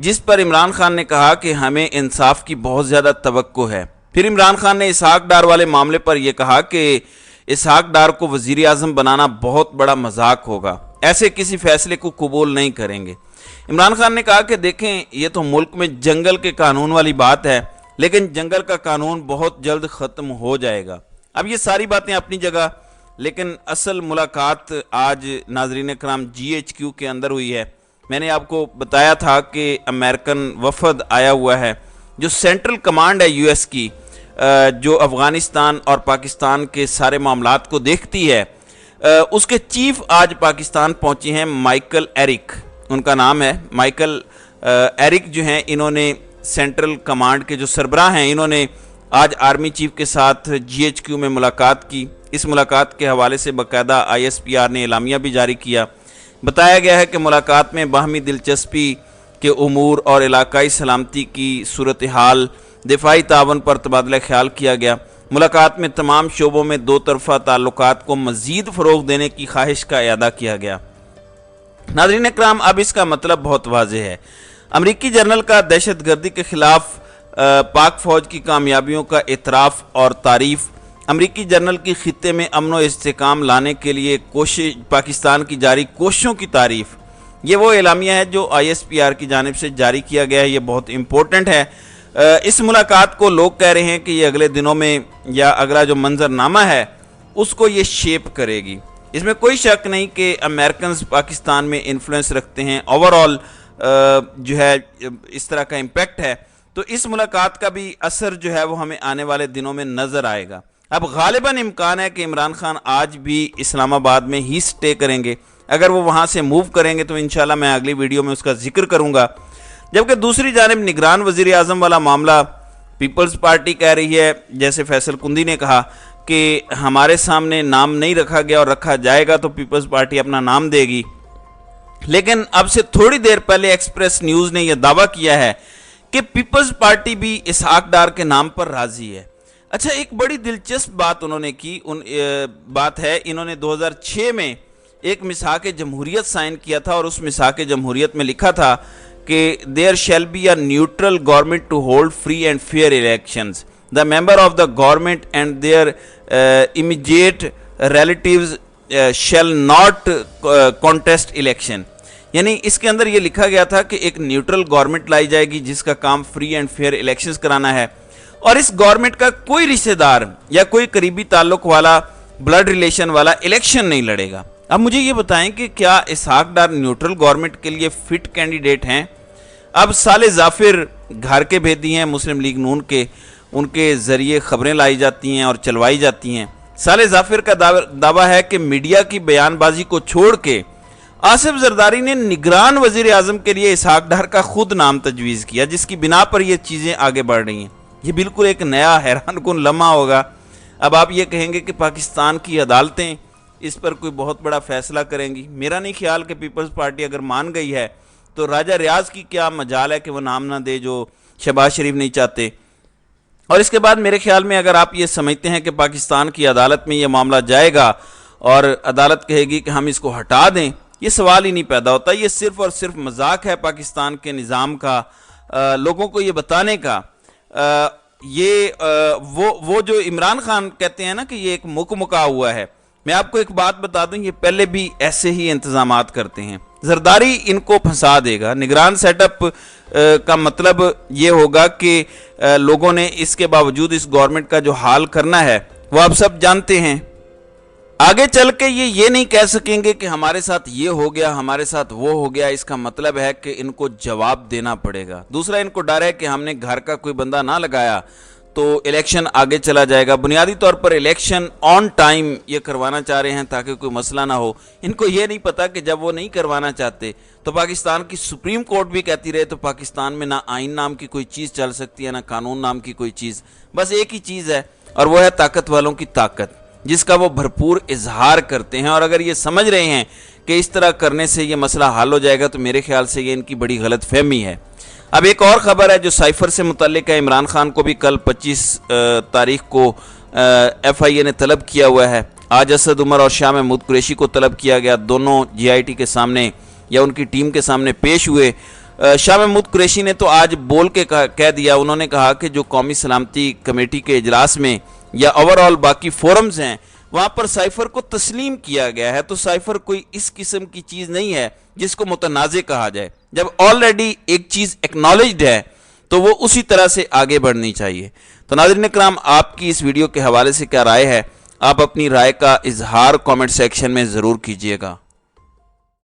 جس پر عمران خان نے کہا کہ ہمیں انصاف کی بہت زیادہ توقع ہے۔ پھر عمران خان نے اسحاق ڈار والے معاملے پر یہ کہا کہ اسحاق ڈار کو وزیر اعظم بنانا بہت بڑا مذاق ہوگا، ایسے کسی فیصلے کو قبول نہیں کریں گے۔ عمران خان نے کہا کہ دیکھیں یہ تو ملک میں جنگل کے قانون والی بات ہے، لیکن جنگل کا قانون بہت جلد ختم ہو جائے گا۔ اب یہ ساری باتیں اپنی جگہ، لیکن اصل ملاقات آج ناظرین کرام GHQ کے اندر ہوئی ہے۔ میں نے آپ کو بتایا تھا کہ امریکن وفد آیا ہوا ہے، جو سینٹرل کمانڈ ہے US کی، جو افغانستان اور پاکستان کے سارے معاملات کو دیکھتی ہے، اس کے چیف آج پاکستان پہنچے ہیں، مائیکل ایرک ان کا نام ہے۔ مائیکل ایرک جو ہیں، انہوں نے سینٹرل کمانڈ کے جو سربراہ ہیں، انہوں نے آج آرمی چیف کے ساتھ GHQ میں ملاقات کی۔ اس ملاقات کے حوالے سے باقاعدہ ISPR نے اعلامیہ بھی جاری کیا۔ بتایا گیا ہے کہ ملاقات میں باہمی دلچسپی کے امور اور علاقائی سلامتی کی صورتحال، دفاعی تعاون پر تبادلہ خیال کیا گیا۔ ملاقات میں تمام شعبوں میں دو طرفہ تعلقات کو مزید فروغ دینے کی خواہش کا اعادہ کیا گیا۔ ناظرین اکرام، اب اس کا مطلب بہت واضح ہے۔ امریکی جنرل کا دہشت گردی کے خلاف پاک فوج کی کامیابیوں کا اعتراف اور تعریف، امریکی جنرل کی خطے میں امن و استحکام لانے کے لیے پاکستان کی جاری کوششوں کی تعریف، یہ وہ اعلامیہ ہے جو ISPR کی جانب سے جاری کیا گیا ہے۔ یہ بہت امپورٹنٹ ہے۔ اس ملاقات کو لوگ کہہ رہے ہیں کہ یہ اگلے دنوں میں یا اگلا جو منظر نامہ ہے اس کو یہ شیپ کرے گی۔ اس میں کوئی شک نہیں کہ امریکنز پاکستان میں انفلوئنس رکھتے ہیں، اوورآل جو ہے اس طرح کا امپیکٹ ہے۔ تو اس ملاقات کا بھی اثر جو ہے وہ ہمیں آنے والے دنوں میں نظر آئے گا۔ اب غالباً امکان ہے کہ عمران خان آج بھی اسلام آباد میں ہی سٹے کریں گے۔ اگر وہ وہاں سے موو کریں گے تو انشاءاللہ میں اگلی ویڈیو میں اس کا ذکر کروں گا۔ جبکہ دوسری جانب نگران وزیر اعظم والا معاملہ پیپلز پارٹی کہہ رہی ہے، جیسے فیصل کندی نے کہا کہ ہمارے سامنے نام نہیں رکھا گیا اور رکھا جائے گا تو پیپلز پارٹی اپنا نام دے گی۔ لیکن اب سے تھوڑی دیر پہلے ایکسپریس نیوز نے یہ دعویٰ کیا ہے کہ پیپلز پارٹی بھی اسحاق ڈار کے نام پر راضی ہے۔ اچھا، ایک بڑی دلچسپ بات انہوں نے کی، بات ہے انہوں نے 2006 میں ایک میثاق جمہوریت سائن کیا تھا، اور اس میثاق جمہوریت میں لکھا تھا کہ there shall be a neutral government to hold free and fair elections. The member of the government and their immediate relatives shall not contest election. یعنی اس کے اندر یہ لکھا گیا تھا کہ ایک نیوٹرل گورنمنٹ لائی جائے گی جس کا کام فری اینڈ فیئر الیکشنز کرانا ہے، اور اس گورنمنٹ کا کوئی رشتہ دار یا کوئی قریبی تعلق والا، بلڈ ریلیشن والا الیکشن نہیں لڑے گا۔ اب مجھے یہ بتائیں کہ کیا اسحاق ڈار نیوٹرل گورنمنٹ کے لیے فٹ کینڈیڈیٹ ہیں؟ اب صالح ظافر گھر کے بھیدی ہیں مسلم لیگ نون کے، ان کے ذریعے خبریں لائی جاتی ہیں اور چلوائی جاتی ہیں۔ صالح ظافر کا دعویٰ ہے کہ میڈیا کی بیان بازی کو چھوڑ کے آصف زرداری نے نگران وزیر اعظم کے لیے اسحاق ڈار کا خود نام تجویز کیا، جس کی بنا پر یہ چیزیں آگے بڑھ رہی ہیں۔ یہ بالکل ایک نیا حیران کن لمحہ ہوگا۔ اب آپ یہ کہیں گے کہ پاکستان کی عدالتیں اس پر کوئی بہت بڑا فیصلہ کریں گی۔ میرا نہیں خیال کہ پیپلز پارٹی اگر مان گئی ہے تو راجہ ریاض کی کیا مجال ہے کہ وہ نام نہ دے جو شہباز شریف نہیں چاہتے۔ اور اس کے بعد میرے خیال میں اگر آپ یہ سمجھتے ہیں کہ پاکستان کی عدالت میں یہ معاملہ جائے گا اور عدالت کہے گی کہ ہم اس کو ہٹا دیں، یہ سوال ہی نہیں پیدا ہوتا۔ یہ صرف اور صرف مذاق ہے پاکستان کے نظام کا، لوگوں کو یہ بتانے کا۔ وہ جو عمران خان کہتے ہیں نا کہ یہ ایک مکا ہوا ہے، میں آپ کو ایک بات بتا دوں، یہ پہلے بھی ایسے ہی انتظامات کرتے ہیں۔ زرداری ان کو پھنسا دے گا۔ نگران سیٹ اپ کا مطلب یہ ہوگا کہ لوگوں نے اس کے باوجود اس گورنمنٹ کا جو حال کرنا ہے وہ آپ سب جانتے ہیں۔ آگے چل کے یہ نہیں کہہ سکیں گے کہ ہمارے ساتھ یہ ہو گیا، ہمارے ساتھ وہ ہو گیا۔ اس کا مطلب ہے کہ ان کو جواب دینا پڑے گا۔ دوسرا، ان کو ڈر ہے کہ ہم نے گھر کا کوئی بندہ نہ لگایا تو الیکشن آگے چلا جائے گا۔ بنیادی طور پر الیکشن آن ٹائم یہ کروانا چاہ رہے ہیں تاکہ کوئی مسئلہ نہ ہو۔ ان کو یہ نہیں پتا کہ جب وہ نہیں کروانا چاہتے تو پاکستان کی سپریم کورٹ بھی کہتی رہے تو پاکستان میں نہ آئین نام کی کوئی چیز چل سکتی ہے، نہ قانون نام کی کوئی چیز۔ بس ایک ہی چیز ہے، اور وہ ہے طاقت والوں کی طاقت، جس کا وہ بھرپور اظہار کرتے ہیں۔ اور اگر یہ سمجھ رہے ہیں کہ اس طرح کرنے سے یہ مسئلہ حل ہو جائے گا تو میرے خیال سے یہ ان کی بڑی غلط فہمی ہے۔ اب ایک اور خبر ہے جو سائفر سے متعلق ہے۔ عمران خان کو بھی کل 25 تاریخ کو FIA نے طلب کیا ہوا ہے۔ آج اسد عمر اور شاہ محمود قریشی کو طلب کیا گیا، دونوں GIT کے سامنے یا ان کی ٹیم کے سامنے پیش ہوئے۔ شاہ محمود قریشی نے تو آج بول کے کہہ دیا، انہوں نے کہا کہ جو قومی سلامتی کمیٹی کے اجلاس میں یا اوور آل باقی فورمز ہیں وہاں پر سائفر کو تسلیم کیا گیا ہے، تو سائفر کوئی اس قسم کی چیز نہیں ہے جس کو متنازع کہا جائے۔ جب آلریڈی ایک چیز ایکنالجڈ ہے تو وہ اسی طرح سے آگے بڑھنی چاہیے۔ تو ناظرین کرام، آپ کی اس ویڈیو کے حوالے سے کیا رائے ہے؟ آپ اپنی رائے کا اظہار کامنٹ سیکشن میں ضرور کیجیے گا۔